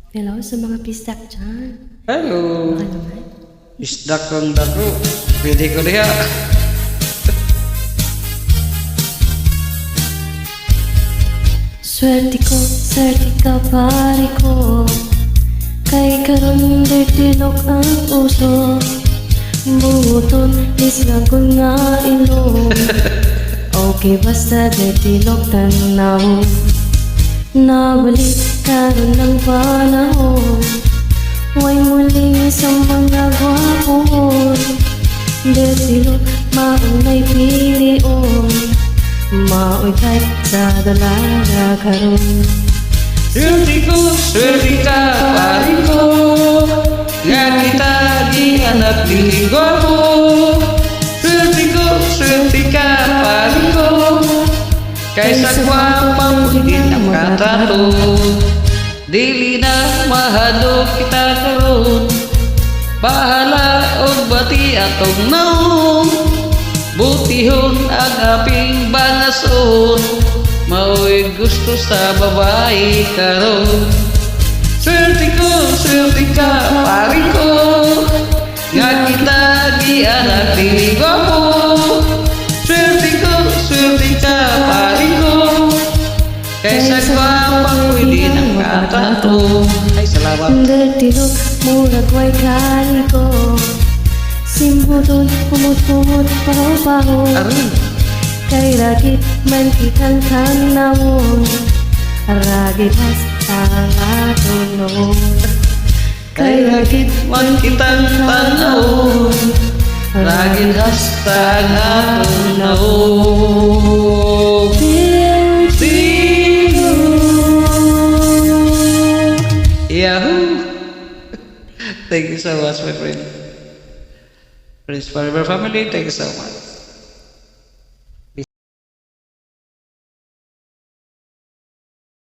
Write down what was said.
Hello sa mga pistak dyan. Hello. Baka naman. Isdak kong dako. Pwede ko diha. Swerte ka pare ko. Kay karon dirtilok ang uso. Buton lisagol nga ilong. Okay basta dirtilok tanaw. Nabalik karon ng panahon. Way muling sa mga gwapon. Dirtilok maunay pilion. Maoy kahit sa dalaga karon. Swerte ka, pare ko. Nga kita di anak linggo mo. Swerte ka, pare ko. Kaysa gwapang hindi na makatrato. Dili na mahalo kita karon. Bahala og bati atong naong. Butihon ang aping banason. Mao'y gusto sa babae karon. Swerte ka, pare ko. Nga kita di anak linggo mo. Swerte ka, pare ko. Kaysa gwapang pwede ng katato. Ay, salamat. Dirtilok murag way kali ko. Simbuton kumot-kumot paho-paho. Aron. Kay ragit man kitang tanawon. Ragit has ang atunong. Kay ragit man kitang tanawon. Ragit hasta nga tunaw. Yahoo! Thank you so much, my friend. Prince Forever family, thank you so much.